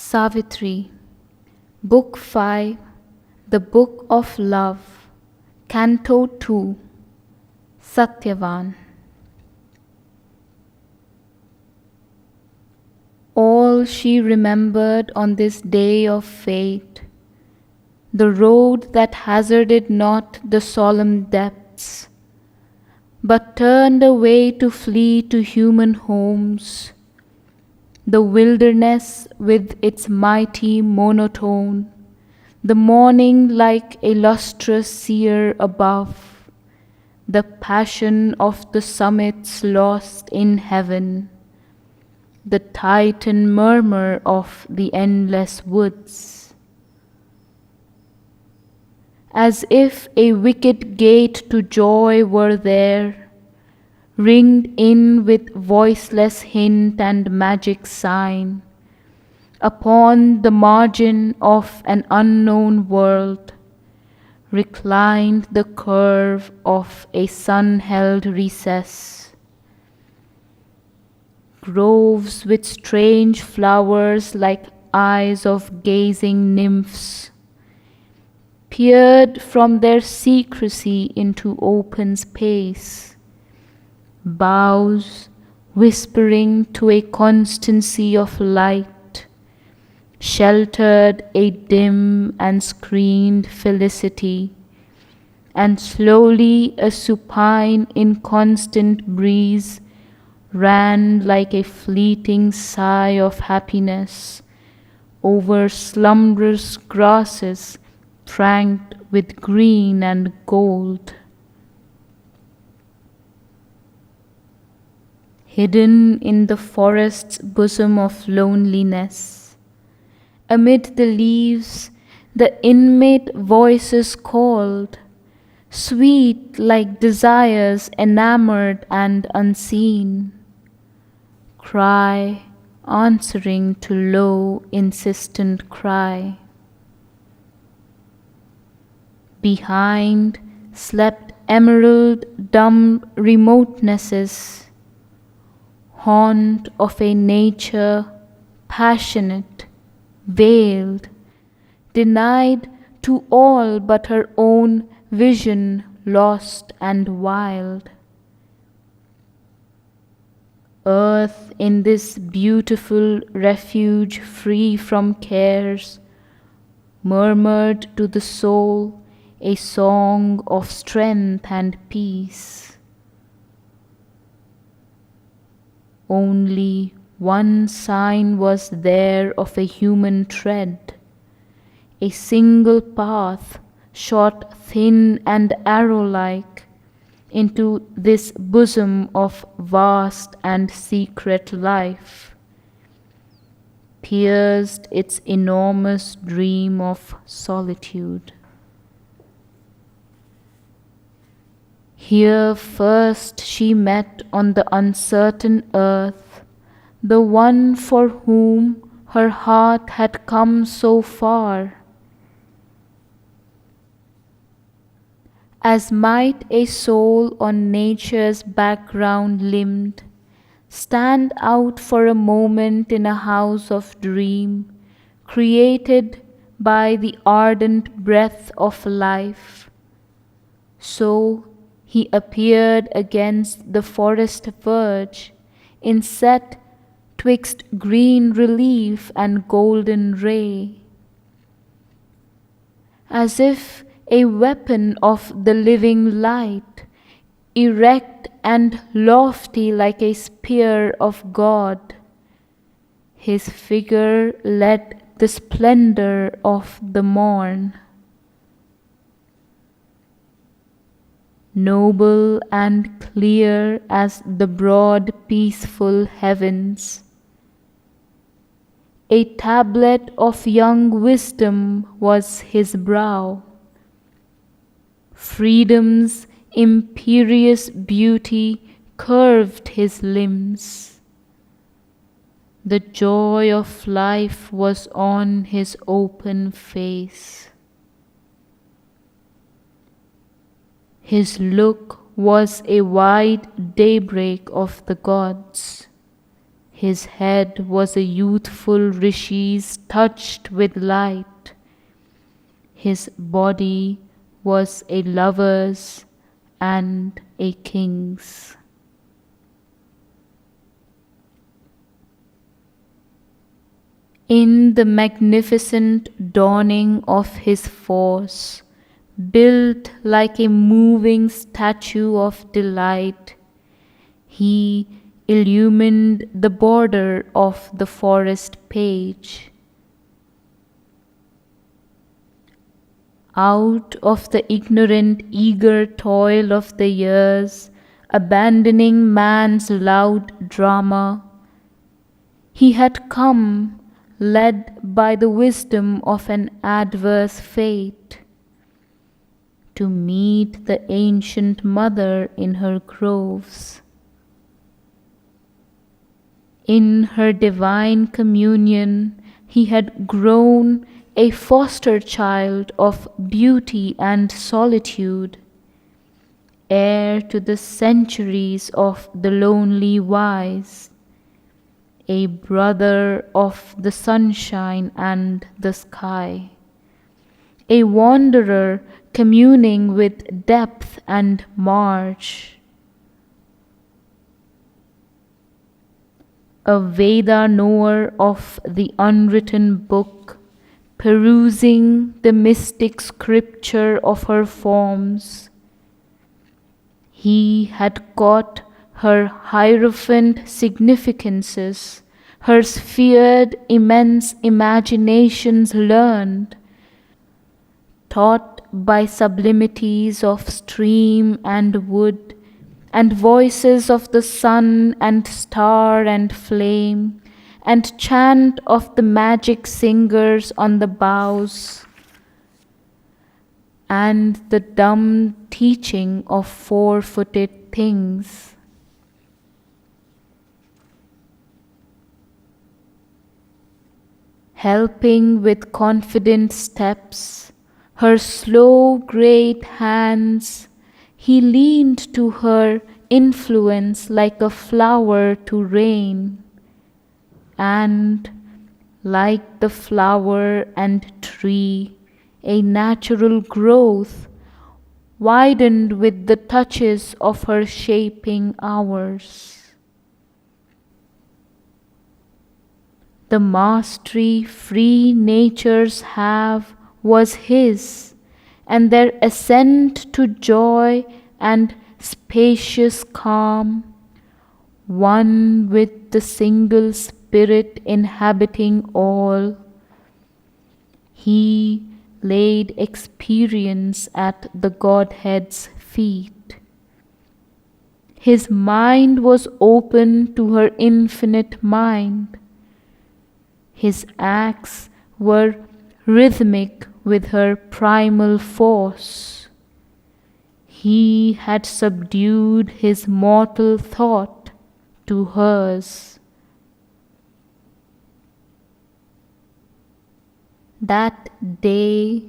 Savitri, Book 5, The Book of Love, Canto 2, Satyavan. All she remembered on this day of fate, the road that hazarded not the solemn depths, but turned away to flee to human homes, the wilderness with its mighty monotone, the morning like a lustrous seer above, the passion of the summits lost in heaven, the titan murmur of the endless woods. As if a wicket gate to joy were there, ringed in with voiceless hint and magic sign, upon the margin of an unknown world, reclined the curve of a sun-held recess. Groves with strange flowers like eyes of gazing nymphs peered from their secrecy into open space. Boughs, whispering to a constancy of light, sheltered a dim and screened felicity, and slowly a supine inconstant breeze ran like a fleeting sigh of happiness over slumberous grasses pranked with green and gold. Hidden in the forest's bosom of loneliness, amid the leaves the inmate voices called, sweet like desires enamored and unseen, cry answering to low insistent cry. Behind slept emerald dumb remotenesses, haunt of a nature passionate, veiled, denied to all but her own vision lost and wild. Earth in this beautiful refuge free from cares, murmured to the soul a song of strength and peace. Only one sign was there of a human tread, a single path shot thin and arrow-like into this bosom of vast and secret life, pierced its enormous dream of solitude. Here first she met on the uncertain earth the one for whom her heart had come so far. As might a soul on nature's background limned stand out for a moment in a house of dream, created by the ardent breath of life, so he appeared against the forest verge, inset twixt green relief and golden ray, as if a weapon of the living light, erect and lofty like a spear of God, his figure led the splendor of the morn. Noble and clear as the broad peaceful heavens, a tablet of young wisdom was his brow. Freedom's imperious beauty curved his limbs. The joy of life was on his open face. His look was a wide daybreak of the gods. His head was a youthful rishi's touched with light. His body was a lover's and a king's. In the magnificent dawning of his force, built like a moving statue of delight, he illumined the border of the forest page. Out of the ignorant, eager toil of the years, abandoning man's loud drama, he had come, led by the wisdom of an adverse fate, to meet the ancient mother in her groves. In her divine communion, he had grown a foster child of beauty and solitude, heir to the centuries of the lonely wise, a brother of the sunshine and the sky, a wanderer communing with depth and march, a Veda knower of the unwritten book, perusing the mystic scripture of her forms. He had caught her hierophant significances, her sphered immense imaginations learned, taught by sublimities of stream and wood, and voices of the sun and star and flame, and chant of the magic singers on the boughs, and the dumb teaching of four-footed things. Helping with confident steps, her slow great hands, he leaned to her influence like a flower to rain, and like the flower and tree, a natural growth, widened with the touches of her shaping hours. The mastery free natures have was his, and their ascent to joy and spacious calm, one with the single spirit inhabiting all. He laid experience at the Godhead's feet. His mind was open to her infinite mind. His acts were rhythmic with her primal force. He had subdued his mortal thought to hers. That day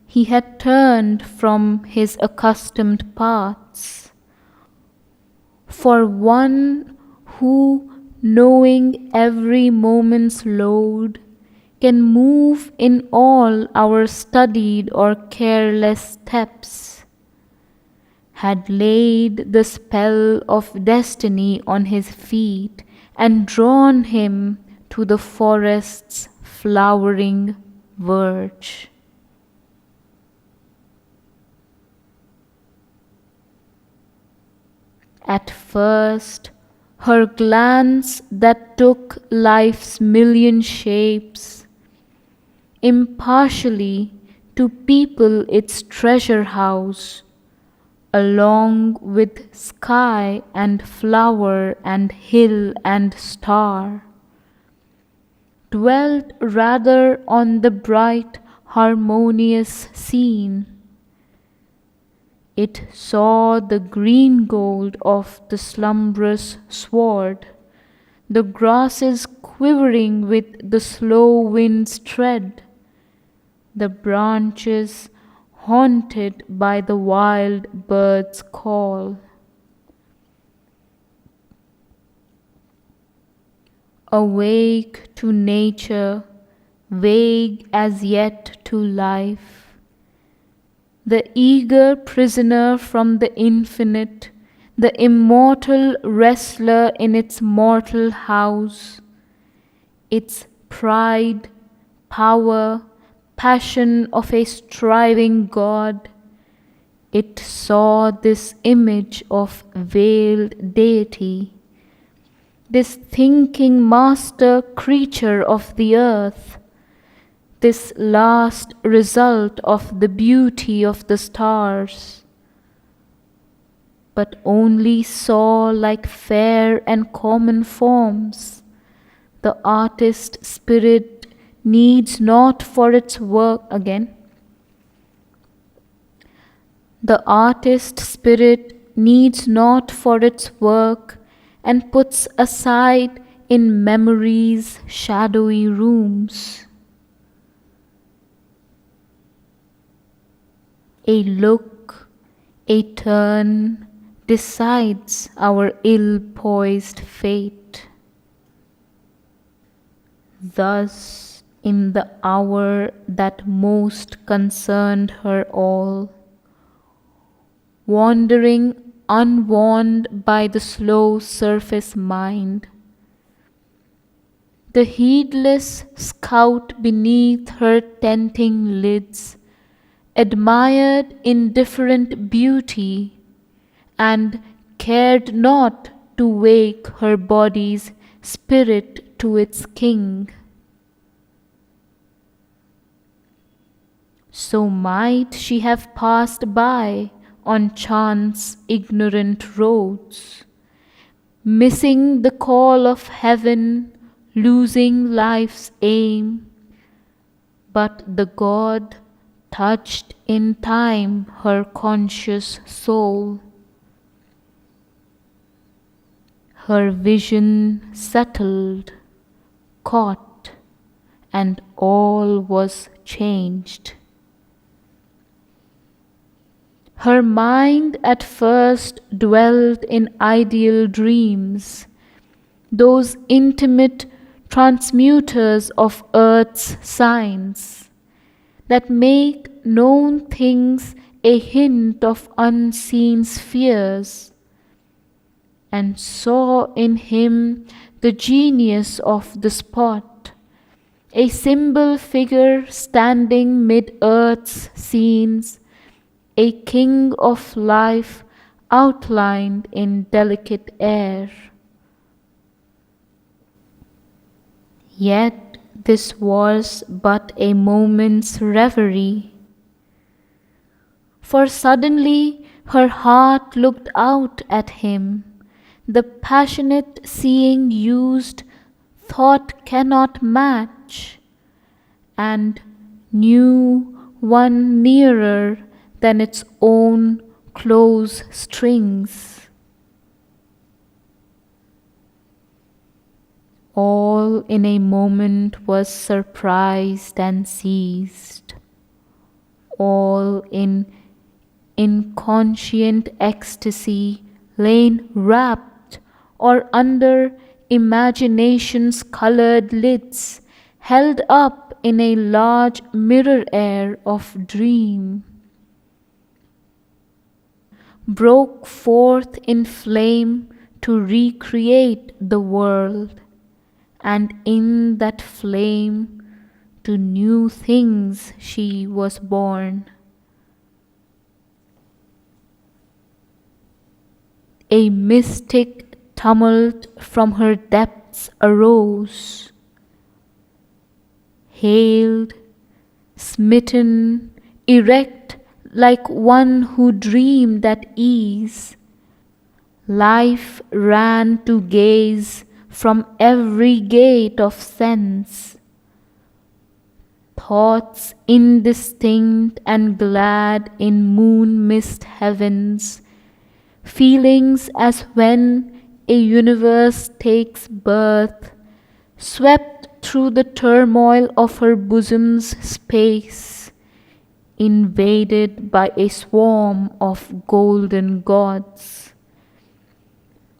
he had turned from his accustomed paths. For one who, knowing every moment's load, can move in all our studied or careless steps, had laid the spell of destiny on his feet and drawn him to the forest's flowering verge. At first, her glance that took life's million shapes, impartially to people its treasure house, along with sky and flower and hill and star, dwelt rather on the bright harmonious scene. It saw the green gold of the slumbrous sward, the grasses quivering with the slow wind's tread, the branches haunted by the wild bird's call. awake to nature, vague as yet to life, the eager prisoner from the infinite, the immortal wrestler in its mortal house, its pride, power, passion of a striving God, it saw this image of veiled deity, this thinking master creature of the earth, this last result of the beauty of the stars, but only saw like fair and common forms. The artist spirit needs not for its work again. The artist spirit needs not for its work and puts aside in memory's shadowy rooms. A look, a turn decides our ill-poised fate. Thus, in the hour that most concerned her all, wandering unwarned by the slow surface mind, the heedless scout beneath her tenting lids admired indifferent beauty and cared not to wake her body's spirit to its king. So might she have passed by on chance ignorant roads, missing the call of heaven, losing life's aim, but the God touched in time her conscious soul. Her vision settled, caught, and all was changed. Her mind at first dwelled in ideal dreams, those intimate transmuters of earth's signs, that make known things a hint of unseen spheres, and saw in him the genius of the spot, a symbol figure standing mid earth's scenes, a king of life outlined in delicate air. Yet this was but a moment's reverie, for suddenly her heart looked out at him, the passionate seeing used thought cannot match, and knew one nearer than its own close strings. All in a moment was surprised and seized, all in inconscient ecstasy lain wrapped, or under imagination's coloured lids held up in a large mirror air of dream, broke forth in flame to recreate the world, and in that flame to new things she was born. A mystic tumult from her depths arose, hailed, smitten, erect like one who dreamed at ease. Life ran to gaze from every gate of sense. Thoughts indistinct and glad in moon-mist heavens, feelings as when a universe takes birth, swept through the turmoil of her bosom's space, invaded by a swarm of golden gods.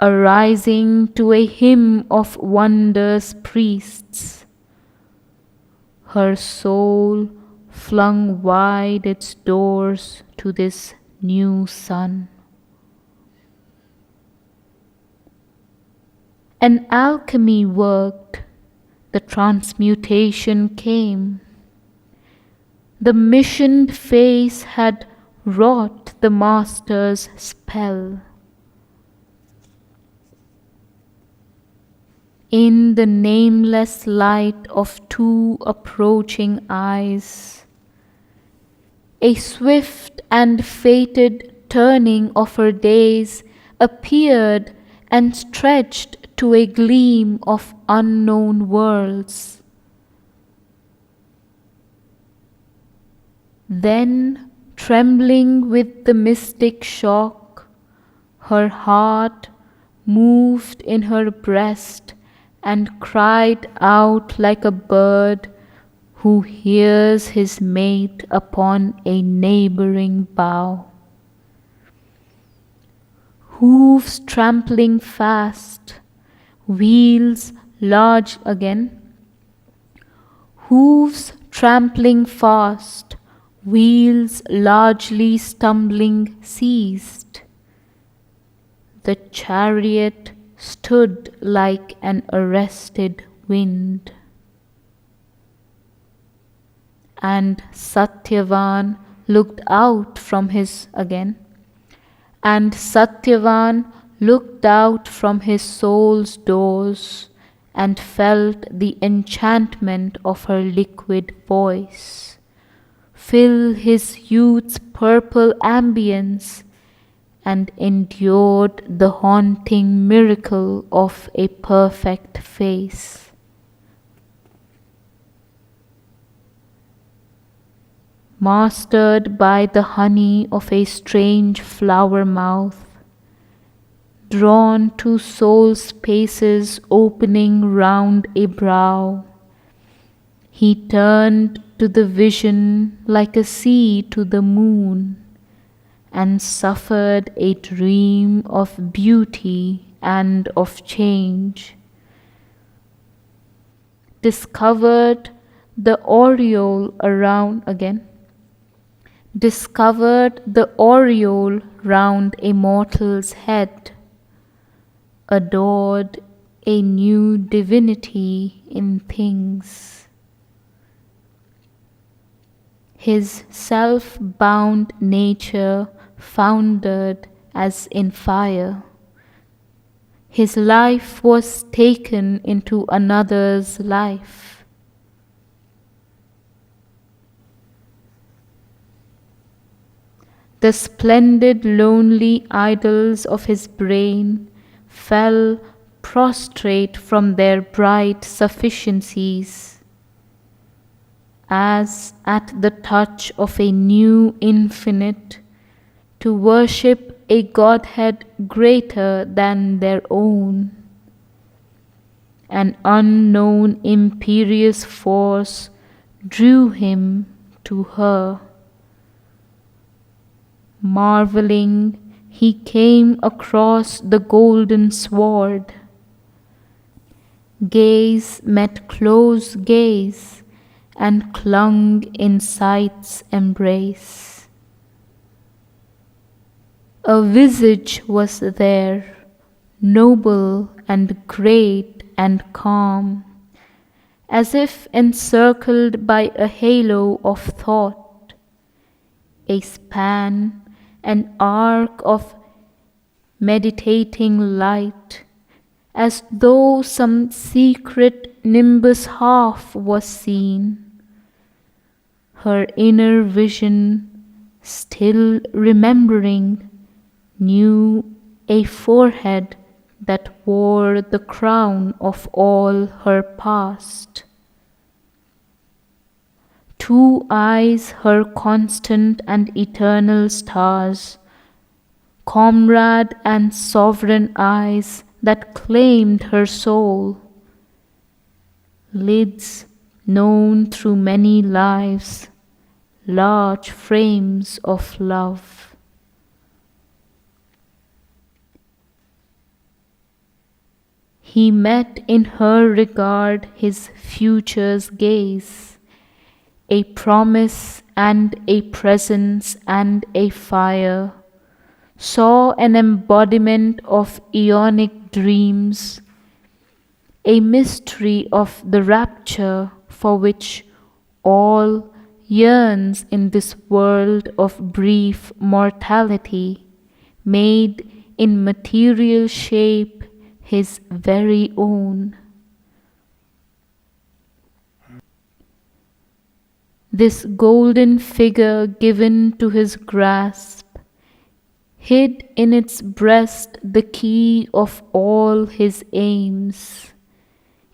arising to a hymn of wonders priests. Her soul flung wide its doors to this new sun. An alchemy worked, the transmutation came. The missioned face had wrought the master's spell. In the nameless light of two approaching eyes, a swift and fated turning of her days appeared and stretched to a gleam of unknown worlds. Then, trembling with the mystic shock, her heart moved in her breast and cried out like a bird who hears his mate upon a neighboring bough. Hooves trampling fast, wheels large again. Hooves trampling fast, wheels largely stumbling ceased. The chariot stood like an arrested wind. And Satyavan looked out from his soul's doors and felt the enchantment of her liquid voice fill his youth's purple ambience, and endured the haunting miracle of a perfect face. Mastered by the honey of a strange flower mouth, drawn to soul spaces opening round a brow, he turned to the vision like a sea to the moon, and suffered a dream of beauty and of change. Discovered the aureole round a mortal's head, adored a new divinity in things. His self-bound nature foundered as in fire. His life was taken into another's life. The splendid lonely idols of his brain fell prostrate from their bright sufficiencies, as at the touch of a new infinite, to worship a Godhead greater than their own. An unknown imperious force drew him to her. Marveling, he came across the golden sword. Gaze met close gaze and clung in sight's embrace. A visage was there, noble and great and calm, as if encircled by a halo of thought, a span, an arc of meditating light, as though some secret nimbus half was seen. Her inner vision, still remembering, knew a forehead that wore the crown of all her past. Two eyes, her constant and eternal stars, comrade and sovereign eyes that claimed her soul. Lids known through many lives, large frames of love. He met in her regard his future's gaze, a promise and a presence and a fire, saw an embodiment of aeonic dreams, a mystery of the rapture for which all yearns in this world of brief mortality, made in material shape his very own. This golden figure given to his grasp hid in its breast the key of all his aims,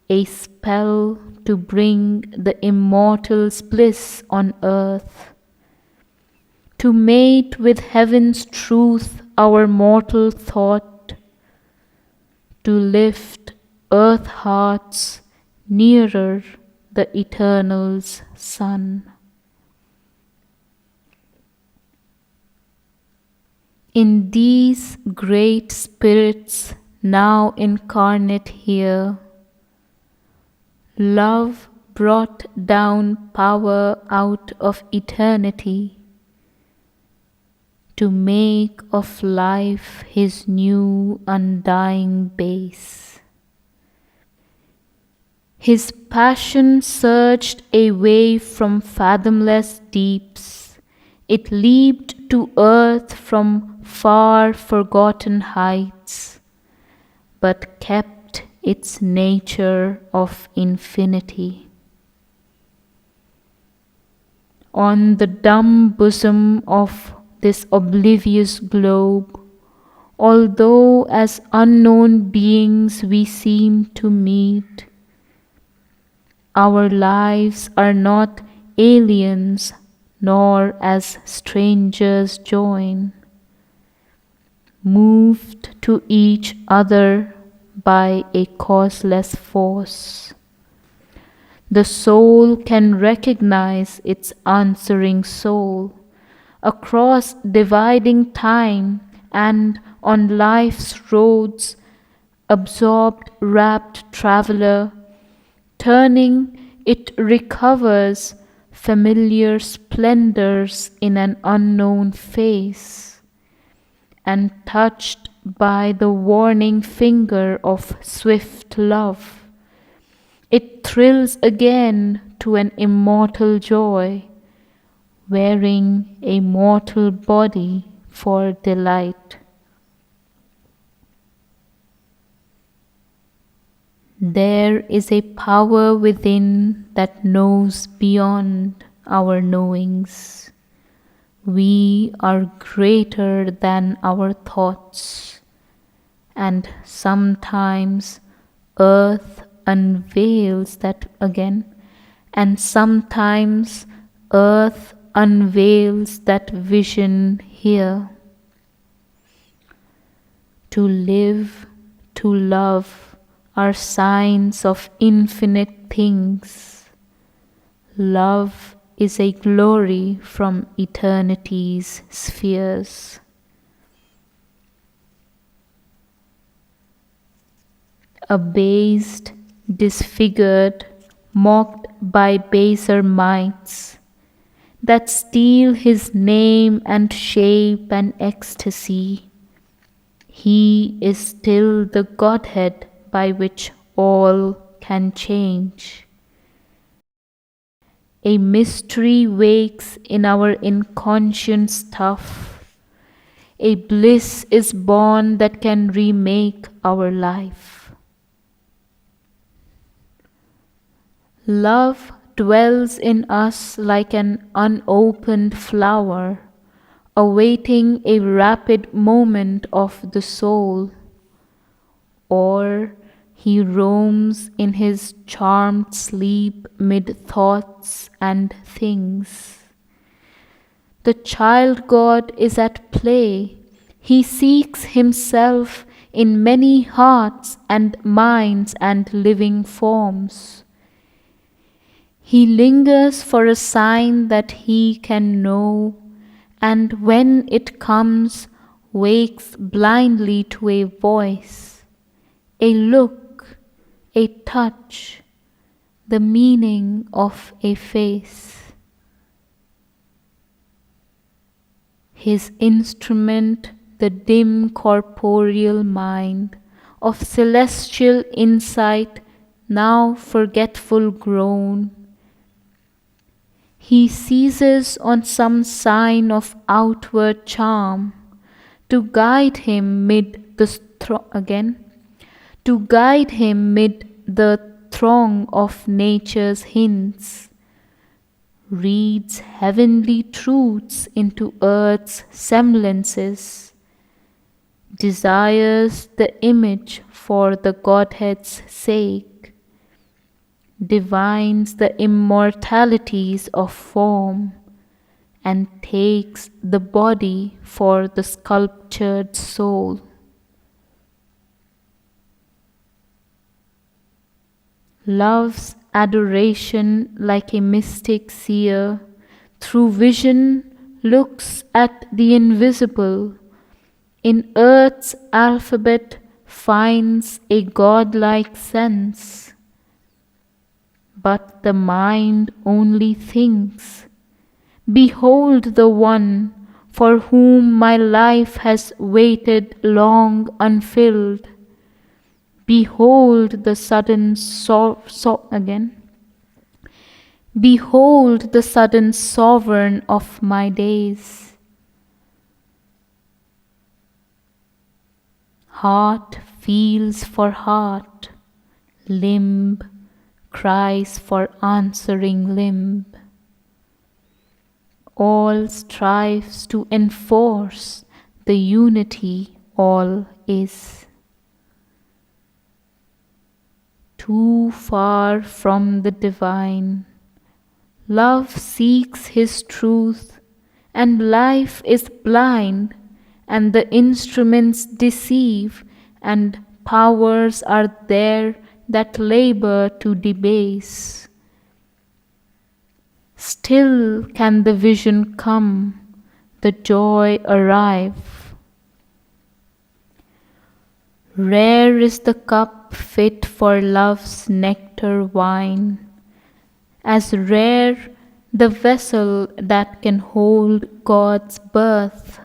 a spell to bring the immortal's bliss on earth, to mate with heaven's truth our mortal thought, to lift earth hearts nearer the Eternal's Son. In these great spirits now incarnate here, love brought down power out of eternity to make of life his new undying base. His passion surged a wave from fathomless deeps. It leaped to earth from far forgotten heights, but kept its nature of infinity. On the dumb bosom of this oblivious globe, although as unknown beings we seem to meet, our lives are not aliens nor as strangers join, moved to each other by a causeless force. The soul can recognize its answering soul across dividing time and on life's roads, absorbed, rapt traveler, turning it recovers familiar splendors in an unknown face, and touched by the warning finger of swift love, it thrills again to an immortal joy, wearing a mortal body for delight. There is a power within that knows beyond our knowings. We are greater than our thoughts, and sometimes earth unveils that again, and sometimes earth unveils that vision here. To live, to love, are signs of infinite things. Love is a glory from eternity's spheres. Abased, disfigured, mocked by baser mites that steal his name and shape and ecstasy, he is still the Godhead by which all can change. A mystery wakes in our inconscient stuff. A bliss is born that can remake our life. Love dwells in us like an unopened flower, awaiting a rapid moment of the soul. Or he roams in his charmed sleep mid thoughts and things. The child God is at play. He seeks himself in many hearts and minds and living forms. He lingers for a sign that he can know, and when it comes, wakes blindly to a voice, a look, a touch, the meaning of a face. His instrument, the dim corporeal mind of celestial insight, now forgetful grown. He seizes on some sign of outward charm to guide him mid the throng of nature's hints, reads heavenly truths into earth's semblances, desires the image for the Godhead's sake, divines the immortalities of form, and takes the body for the sculptured soul. Love's adoration, like a mystic seer, through vision looks at the invisible, in earth's alphabet finds a godlike sense. But the mind only thinks, behold the one for whom my life has waited long unfilled. Behold the sudden Behold the sudden sovereign of my days. Heart feels for heart, limb cries for answering limb. All strives to enforce the unity all is. Too far from the divine, love seeks his truth, and life is blind, and the instruments deceive, and powers are there that labor to debase. Still can the vision come, the joy arrive. Rare is the cup fit for love's nectar wine, as rare the vessel that can hold God's birth.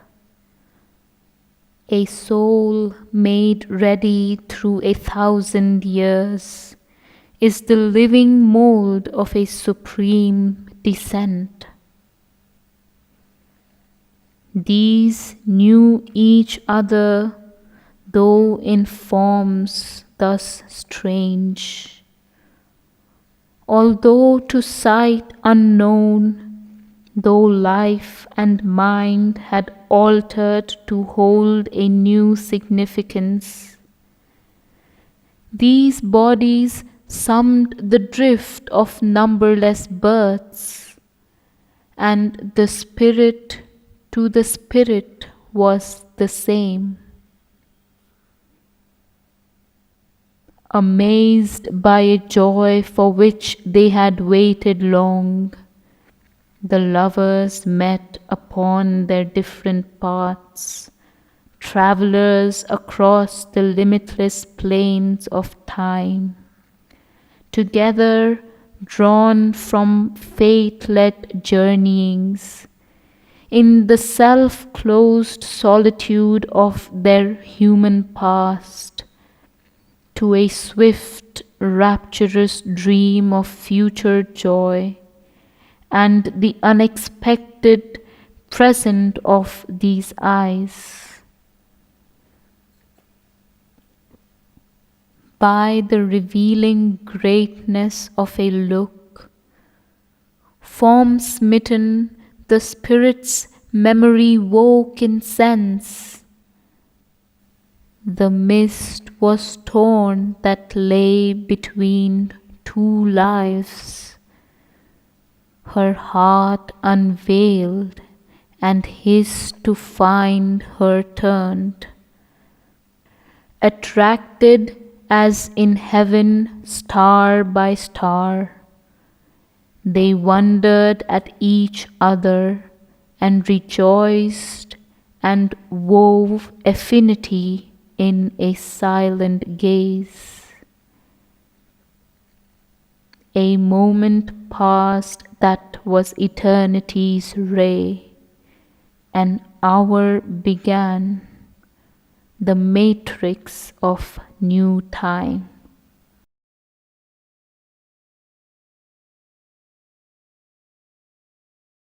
A soul made ready through 1,000 years is the living mold of a supreme descent. These knew each other, though in forms thus strange. Although to sight unknown, though life and mind had altered to hold a new significance, these bodies summed the drift of numberless births, and the spirit to the spirit was the same. Amazed by a joy for which they had waited long, the lovers met upon their different paths, travelers across the limitless plains of time, together drawn from fate-led journeyings, in the self-closed solitude of their human past, to a swift, rapturous dream of future joy, and the unexpected present of these eyes. By the revealing greatness of a look, form smitten, the spirit's memory woke in sense. The mist was torn that lay between two lives, her heart unveiled, and his to find her turned. Attracted as in heaven star by star, they wondered at each other and rejoiced and wove affinity in a silent gaze. A moment passed that was eternity's ray. An hour began, the matrix of new time.